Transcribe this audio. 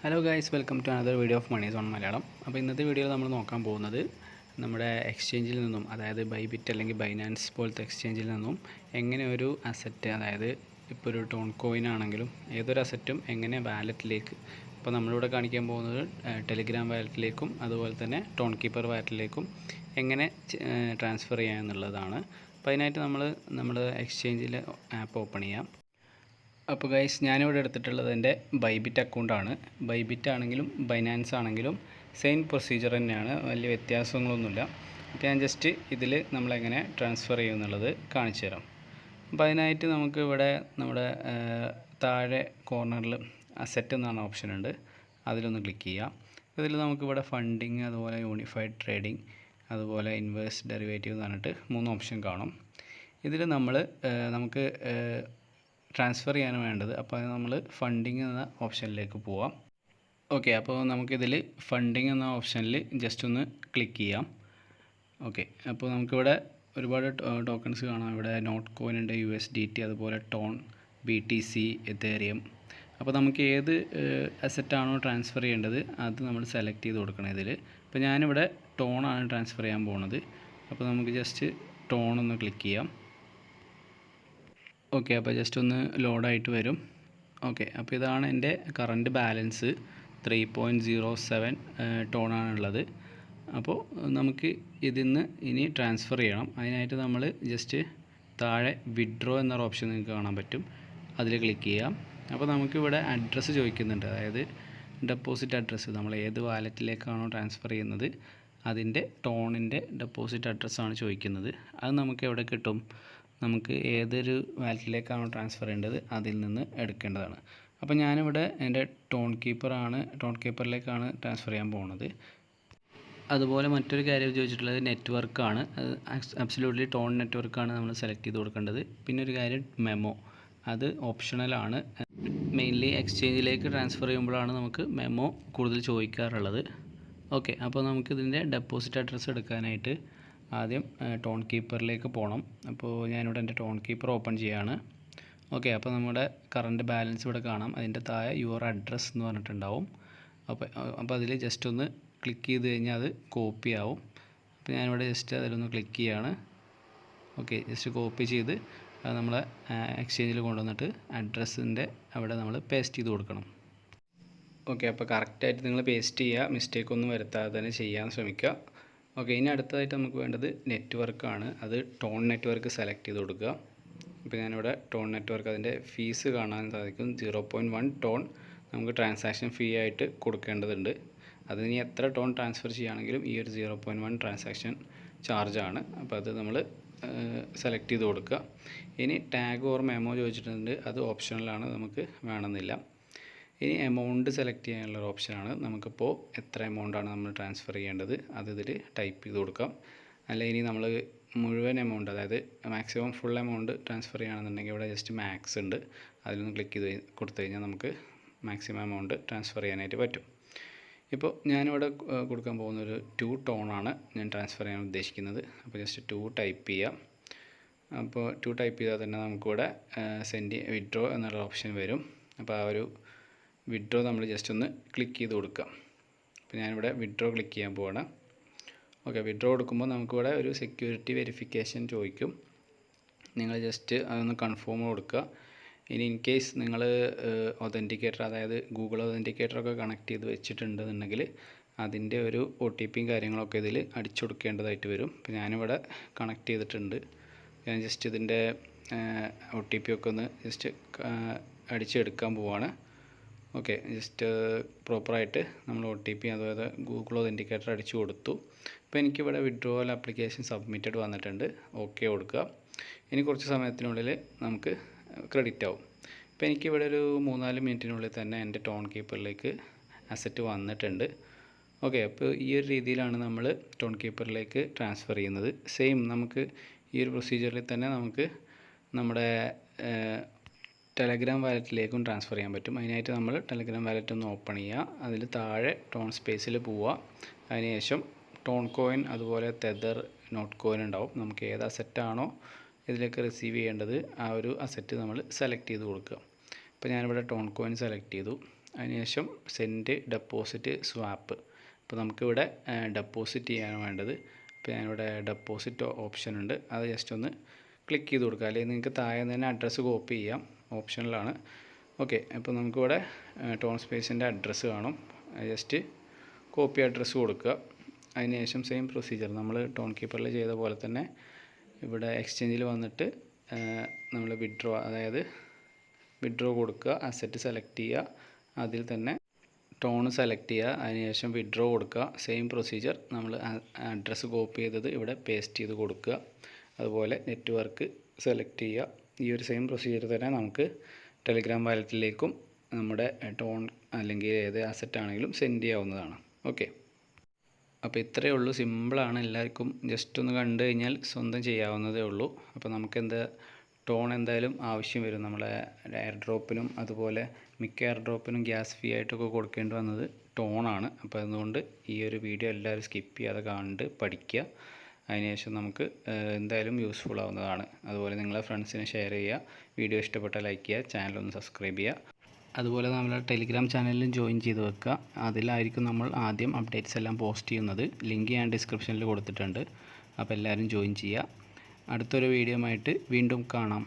Hello guys, welcome to another video of money's on Malayalam. അപ്പോൾ ഇന്നത്തെ വീഡിയോയിൽ നമ്മൾ നോക്കാൻ പോകുന്നത് നമ്മുടെ എക്സ്ചേഞ്ചിൽ നിന്നും, അതായത് ബൈബിറ്റ് അല്ലെങ്കിൽ ബൈനാൻസ് പോലത്തെ എക്സ്ചേഞ്ചിൽ നിന്നും എങ്ങനെ ഒരു അസറ്റ്, അതായത് ഇപ്പോൾ ഒരു ടോൺ കോയിൻ ആണെങ്കിലും ഏതൊരു അസറ്റും എങ്ങനെ വാലറ്റിലേക്ക്, ഇപ്പോൾ നമ്മളിവിടെ കാണിക്കാൻ പോകുന്നത് ടെലിഗ്രാം വാലറ്റിലേക്കും അതുപോലെ തന്നെ ടോൺ കീപ്പർ വാലറ്റിലേക്കും എങ്ങനെ ട്രാൻസ്ഫർ ചെയ്യാം എന്നുള്ളതാണ്. അപ്പോൾ അതിനായിട്ട് നമ്മൾ എക്സ്ചേഞ്ചിൽ ആപ്പ് ഓപ്പൺ ചെയ്യാം. അപ്പോൾ ഗൈസ്, ഞാനിവിടെ എടുത്തിട്ടുള്ളത് എൻ്റെ ബൈബിറ്റ് അക്കൗണ്ടാണ്. ബൈബിറ്റ് ആണെങ്കിലും ബൈനാൻസ് ആണെങ്കിലും സെയിം പ്രൊസീജിയർ തന്നെയാണ്, വലിയ വ്യത്യാസങ്ങളൊന്നുമില്ല. അപ്പോൾ ഞാൻ ജസ്റ്റ് ഇതിൽ നമ്മളെങ്ങനെ ട്രാൻസ്ഫർ ചെയ്യും എന്നുള്ളത് കാണിച്ചു തരാം. അപ്പോൾ അതിനായിട്ട് നമുക്ക് ഇവിടെ നമ്മുടെ താഴെ കോർണറിൽ അസറ്റ് എന്നാണ് ഓപ്ഷൻ ഉണ്ട്, അതിലൊന്ന് ക്ലിക്ക് ചെയ്യാം. ഇതിൽ നമുക്കിവിടെ ഫണ്ടിങ്, അതുപോലെ യൂണിഫൈഡ് ട്രേഡിംഗ്, അതുപോലെ ഇൻവേഴ്സ് ഡെറിവേറ്റീവ് എന്ന് പറഞ്ഞിട്ട് 3 ഓപ്ഷൻ കാണും. ഇതിൽ നമുക്ക് ട്രാൻസ്ഫർ ചെയ്യാൻ വേണ്ടത്, അപ്പോൾ നമ്മൾ ഫണ്ടിങ് എന്ന ഓപ്ഷനിലേക്ക് പോവാം. ഓക്കെ, അപ്പോൾ നമുക്കിതിൽ ഫണ്ടിങ് എന്ന ഓപ്ഷനിൽ ജസ്റ്റ് ഒന്ന് ക്ലിക്ക് ചെയ്യാം. ഓക്കെ, അപ്പോൾ നമുക്കിവിടെ ഒരുപാട് ടോക്കൺസ് കാണാം. ഇവിടെ നോട്ട് കോയിൻ ഉണ്ട്, USDT, അതുപോലെ ടോൺ, BTC, എതേറിയം. അപ്പോൾ നമുക്ക് ഏത് അസറ്റാണോ ട്രാൻസ്ഫർ ചെയ്യേണ്ടത് അത് നമ്മൾ സെലക്ട് ചെയ്ത് കൊടുക്കണം ഇതിൽ. അപ്പോൾ ഞാനിവിടെ ടോണാണ് ട്രാൻസ്ഫർ ചെയ്യാൻ പോകുന്നത്. അപ്പോൾ നമുക്ക് ജസ്റ്റ് ടോൺ ഒന്ന് ക്ലിക്ക് ചെയ്യാം. ഓക്കെ, അപ്പോൾ ജസ്റ്റ് ഒന്ന് ലോഡായിട്ട് വരും. ഓക്കെ, അപ്പോൾ ഇതാണ് എൻ്റെ കറൻറ്റ് ബാലൻസ്, 3.07 ടോണാണുള്ളത്. അപ്പോൾ നമുക്ക് ഇതിന്ന് ഇനി ട്രാൻസ്ഫർ ചെയ്യണം. അതിനായിട്ട് നമ്മൾ ജസ്റ്റ് താഴെ വിഡ്രോ എന്നൊരു ഓപ്ഷൻ നിങ്ങൾക്ക് കാണാൻ പറ്റും, അതിൽ ക്ലിക്ക് ചെയ്യാം. അപ്പോൾ നമുക്കിവിടെ അഡ്രസ്സ് ചോദിക്കുന്നുണ്ട്, അതായത് ഡെപ്പോസിറ്റ് അഡ്രസ്സ്, നമ്മൾ ഏത് വാലറ്റിലേക്കാണോ ട്രാൻസ്ഫർ ചെയ്യുന്നത് അതിൻ്റെ ടോണിൻ്റെ ഡെപ്പോസിറ്റ് അഡ്രസ്സാണ് ചോദിക്കുന്നത്. അത് നമുക്ക് എവിടെ കിട്ടും? നമുക്ക് ഏതൊരു വാലറ്റിലേക്കാണോ ട്രാൻസ്ഫർ ചെയ്യേണ്ടത് അതിൽ നിന്ന് എടുക്കേണ്ടതാണ്. അപ്പോൾ ഞാനിവിടെ എൻ്റെ ടോൺ കീപ്പറിലേക്കാണ് ട്രാൻസ്ഫർ ചെയ്യാൻ പോകുന്നത്. അതുപോലെ മറ്റൊരു കാര്യം ചോദിച്ചിട്ടുള്ളത് നെറ്റ്വർക്കാണ്. അബ്സല്യൂട്ട്ലി ടോൺ നെറ്റ്വർക്കാണ് നമ്മൾ സെലക്ട് ചെയ്ത് കൊടുക്കേണ്ടത്. പിന്നെ ഒരു കാര്യം മെമ്മോ, അത് ഓപ്ഷണലാണ്. മെയിൻലി എക്സ്ചേഞ്ചിലേക്ക് ട്രാൻസ്ഫർ ചെയ്യുമ്പോഴാണ് നമുക്ക് മെമ്മോ കൂടുതൽ ചോദിക്കാറുള്ളത്. ഓക്കെ, അപ്പോൾ നമുക്കിതിൻ്റെ ഡെപ്പോസിറ്റ് അഡ്രസ്സ് എടുക്കാനായിട്ട് ആദ്യം ടോൺ കീപ്പറിലേക്ക് പോകണം. അപ്പോൾ ഞാനിവിടെ എൻ്റെ ടോൺ കീപ്പർ ഓപ്പൺ ചെയ്യുകയാണ്. ഓക്കെ, അപ്പോൾ നമ്മുടെ കറൻറ്റ് ബാലൻസ് ഇവിടെ കാണാം. അതിൻ്റെ താഴെ യുവർ അഡ്രസ്സ് എന്ന് പറഞ്ഞിട്ടുണ്ടാവും. അപ്പോൾ അതിൽ ജസ്റ്റ് ഒന്ന് ക്ലിക്ക് ചെയ്ത് കഴിഞ്ഞാൽ അത് കോപ്പി ആവും. അപ്പോൾ ഞാനിവിടെ ജസ്റ്റ് അതിലൊന്ന് ക്ലിക്ക് ചെയ്യുകയാണ്. ഓക്കെ, ജസ്റ്റ് കോപ്പി ചെയ്ത് അത് നമ്മളെ എക്സ്ചേഞ്ചിൽ കൊണ്ടുവന്നിട്ട് അഡ്രസ്സിൻ്റെ അവിടെ നമ്മൾ പേസ്റ്റ് ചെയ്ത് കൊടുക്കണം. ഓക്കെ, അപ്പോൾ കറക്റ്റായിട്ട് നിങ്ങൾ പേസ്റ്റ് ചെയ്യുക, മിസ്റ്റേക്കൊന്നും വരുത്താതെ തന്നെ ചെയ്യാൻ ശ്രമിക്കുക. ഓക്കെ, ഇനി അടുത്തതായിട്ട് നമുക്ക് വേണ്ടത് നെറ്റ്വർക്കാണ്. അത് ടോൺ നെറ്റ്വർക്ക് സെലക്ട് ചെയ്ത് കൊടുക്കുക. ഇപ്പോൾ ഞാനിവിടെ ടോൺ നെറ്റ്വർക്ക്, അതിൻ്റെ ഫീസ് കാണാൻ സാധിക്കും. 0.1 ടോൺ നമുക്ക് ട്രാൻസാക്ഷൻ ഫീ ആയിട്ട് കൊടുക്കേണ്ടതുണ്ട്. അതിന് എത്ര ടോൺ ട്രാൻസ്ഫർ ചെയ്യുകയാണെങ്കിലും ഈ ഒരു 0.1 ട്രാൻസാക്ഷൻ ചാർജാണ്. അപ്പോൾ അത് നമ്മൾ സെലക്ട് ചെയ്ത് കൊടുക്കുക. ഇനി ടാഗ് ഓർ മെമ്മോ ചോദിച്ചിട്ടുണ്ട്, അത് ഓപ്ഷണലാണ്, നമുക്ക് വേണമെന്നില്ല. ഇനി എമൗണ്ട് സെലക്ട് ചെയ്യാനുള്ള ഒരു ഓപ്ഷനാണ്. നമുക്കിപ്പോൾ എത്ര എമൗണ്ടാണ് നമ്മൾ ട്രാൻസ്ഫർ ചെയ്യേണ്ടത് അത് ഇതിൽ ടൈപ്പ് ചെയ്ത് കൊടുക്കാം. അല്ല, ഇനി നമ്മൾ മുഴുവൻ എമൗണ്ട്, അതായത് മാക്സിമം ഫുൾ എമൗണ്ട് ട്രാൻസ്ഫർ ചെയ്യുകയാണെന്നുണ്ടെങ്കിൽ ഇവിടെ ജസ്റ്റ് മാക്സ് ഉണ്ട്, അതിലൊന്ന് ക്ലിക്ക് ചെയ്ത് കൊടുത്തു കഴിഞ്ഞാൽ നമുക്ക് മാക്സിമം എമൗണ്ട് ട്രാൻസ്ഫർ ചെയ്യാനായിട്ട് പറ്റും. ഇപ്പോൾ ഞാനിവിടെ കൊടുക്കാൻ പോകുന്നൊരു 2 ടോണാണ് ഞാൻ ട്രാൻസ്ഫർ ചെയ്യാൻ ഉദ്ദേശിക്കുന്നത്. അപ്പോൾ ജസ്റ്റ് 2 ടൈപ്പ് ചെയ്യാം. അപ്പോൾ 2 ടൈപ്പ് ചെയ്താൽ തന്നെ നമുക്കിവിടെ വിഡ്രോ എന്നുള്ള ഓപ്ഷൻ വരും. അപ്പോൾ ആ ഒരു വിഡ്രോ നമ്മൾ ജസ്റ്റ് ഒന്ന് ക്ലിക്ക് ചെയ്ത് കൊടുക്കുക. അപ്പോൾ ഞാനിവിടെ വിഡ്രോ ക്ലിക്ക് ചെയ്യാൻ പോവാണ്. ഓക്കെ, വിഡ്രോ കൊടുക്കുമ്പോൾ നമുക്കിവിടെ ഒരു സെക്യൂരിറ്റി വെരിഫിക്കേഷൻ ചോദിക്കും. നിങ്ങൾ ജസ്റ്റ് അതൊന്ന് കൺഫേം കൊടുക്കുക. ഇനി ഇൻ കേസ് നിങ്ങൾ ഒതൻറ്റിക്കേറ്റർ, അതായത് ഗൂഗിൾ ഒതൻറ്റിക്കേറ്ററൊക്കെ കണക്ട് ചെയ്ത് വെച്ചിട്ടുണ്ടെന്നുണ്ടെങ്കിൽ അതിൻ്റെ ഒരു OTP കാര്യങ്ങളൊക്കെ ഇതിൽ അടിച്ചു കൊടുക്കേണ്ടതായിട്ട് വരും. അപ്പോൾ ഞാനിവിടെ കണക്ട് ചെയ്തിട്ടുണ്ട്. ഞാൻ ജസ്റ്റ് ഇതിൻ്റെ OTP ഒക്കെ ഒന്ന് ജസ്റ്റ് അടിച്ചെടുക്കാൻ പോവാണ്. ഓക്കെ, ജസ്റ്റ് പ്രോപ്പറായിട്ട് നമ്മൾ OTP അതുപോലെ ഗൂഗിൾ ഒതൻറ്റിക്കേറ്റർ അടിച്ചു കൊടുത്തു. അപ്പോൾ എനിക്കിവിടെ വിഡ്രോവൽ ആപ്ലിക്കേഷൻ സബ്മിറ്റഡ് വന്നിട്ടുണ്ട്. ഓക്കെ കൊടുക്കുക. ഇനി കുറച്ച് സമയത്തിനുള്ളിൽ നമുക്ക് ക്രെഡിറ്റ് ആവും. ഇപ്പോൾ എനിക്കിവിടെ ഒരു 3-4 മിനിറ്റിനുള്ളിൽ തന്നെ എൻ്റെ ടോൺ കീപ്പറിലേക്ക് അസറ്റ് വന്നിട്ടുണ്ട്. ഓക്കെ, അപ്പോൾ ഈ ഒരു രീതിയിലാണ് നമ്മൾ ടോൺ കീപ്പറിലേക്ക് ട്രാൻസ്ഫർ ചെയ്യുന്നത്. സെയിം നമുക്ക് ഈ ഒരു പ്രൊസീജിയറിൽ തന്നെ നമുക്ക് നമ്മുടെ ടെലഗ്രാം വാലറ്റിലേക്കും ട്രാൻസ്ഫർ ചെയ്യാൻ പറ്റും. അതിനായിട്ട് നമ്മൾ ടെലഗ്രാം വാലറ്റ് ഒന്ന് ഓപ്പൺ ചെയ്യുക. അതിൽ താഴെ ടോൺ സ്പേസിൽ പോവുക. അതിനുശേഷം ടോൺ കോയിൻ അതുപോലെ തെതർ, നോട്ട് കോയിൻ ഉണ്ടാവും. നമുക്ക് ഏത് അസറ്റാണോ ഇതിലേക്ക് റിസീവ് ചെയ്യേണ്ടത് ആ ഒരു അസറ്റ് നമ്മൾ സെലക്ട് ചെയ്ത് കൊടുക്കുക. അപ്പോൾ ഞാനിവിടെ ടോൺ കോയിൻ സെലക്ട് ചെയ്തു. അതിനുശേഷം സെൻഡ് ഡെപ്പോസിറ്റ് സ്വാപ്പ്. അപ്പോൾ നമുക്കിവിടെ ഡെപ്പോസിറ്റ് ചെയ്യാണ് വേണ്ടത്. അപ്പോൾ ഞാനിവിടെ ഡെപ്പോസിറ്റ് ഓപ്ഷൻ ഉണ്ട്, അത് ജസ്റ്റ് ഒന്ന് ക്ലിക്ക് ചെയ്ത് കൊടുക്കുക. അല്ലെങ്കിൽ നിങ്ങൾക്ക് താഴെ തന്നെ അഡ്രസ്സ് കോപ്പി ചെയ്യാം, ഓപ്ഷനിലാണ്. ഓക്കെ, അപ്പോൾ നമുക്കിവിടെ ടോൺ സ്പേസിൻ്റെ അഡ്രസ്സ് കാണും, ജസ്റ്റ് കോപ്പി അഡ്രസ്സ് കൊടുക്കുക. അതിനുശേഷം സെയിം പ്രൊസീജിയർ നമ്മൾ ടോൺ കീപ്പറിൽ ചെയ്ത പോലെ തന്നെ ഇവിടെ എക്സ്ചേഞ്ചിൽ വന്നിട്ട് നമ്മൾ അതായത് വിഡ്രോ കൊടുക്കുക, അസറ്റ് സെലക്ട് ചെയ്യുക, അതിൽ തന്നെ ടോൺ സെലക്ട് ചെയ്യുക, അതിനുശേഷം വിഡ്രോ കൊടുക്കുക. സെയിം പ്രൊസീജിയർ നമ്മൾ അഡ്രസ്സ് കോപ്പി ചെയ്തത് ഇവിടെ പേസ്റ്റ് ചെയ്ത് കൊടുക്കുക. അതുപോലെ നെറ്റ്വർക്ക് സെലക്ട് ചെയ്യുക. ഈ ഒരു സെയിം പ്രൊസീജിയർ തന്നെ നമുക്ക് ടെലിഗ്രാം വാലറ്റിലേക്കും നമ്മുടെ ടോൺ അല്ലെങ്കിൽ ഏത് അസറ്റ് ആണെങ്കിലും സെൻഡ് ചെയ്യാവുന്നതാണ്. ഓക്കെ, അപ്പോൾ ഇത്രയേ ഉള്ളൂ, സിമ്പിളാണ്. എല്ലാവർക്കും ജസ്റ്റ് ഒന്ന് കണ്ടു കഴിഞ്ഞാൽ സ്വന്തം ചെയ്യാവുന്നതേ ഉള്ളൂ. അപ്പോൾ നമുക്ക് ടോൺ എന്തായാലും ആവശ്യം വരും. നമ്മളെ എയർ ഡ്രോപ്പിനും അതുപോലെ മിക്ക എയർ ഡ്രോപ്പിനും ഗ്യാസ് ഫീ ആയിട്ടൊക്കെ കൊടുക്കേണ്ടി വന്നത് ടോണാണ്. അപ്പോൾ അതുകൊണ്ട് ഈ ഒരു വീഡിയോ എല്ലാവരും സ്കിപ്പ് ചെയ്യാതെ കണ്ട് പഠിക്കുക. അതിനുശേഷം നമുക്ക് എന്തായാലും യൂസ്ഫുൾ ആവുന്നതാണ്. അതുപോലെ നിങ്ങളെ ഫ്രണ്ട്സിന് ഷെയർ ചെയ്യുക, വീഡിയോ ഇഷ്ടപ്പെട്ടാൽ ലൈക്ക് ചെയ്യുക, ചാനലൊന്ന് സബ്സ്ക്രൈബ് ചെയ്യുക. അതുപോലെ നമ്മുടെ ടെലിഗ്രാം ചാനലിലും ജോയിൻ ചെയ്ത് വെക്കുക. അതിലായിരിക്കും നമ്മൾ ആദ്യം അപ്ഡേറ്റ്സ് എല്ലാം പോസ്റ്റ് ചെയ്യുന്നത്. ലിങ്ക് ഞാൻ ഡിസ്ക്രിപ്ഷനിൽ കൊടുത്തിട്ടുണ്ട്. അപ്പോൾ എല്ലാവരും ജോയിൻ ചെയ്യുക. അടുത്തൊരു വീഡിയോ ആയിട്ട് വീണ്ടും കാണാം.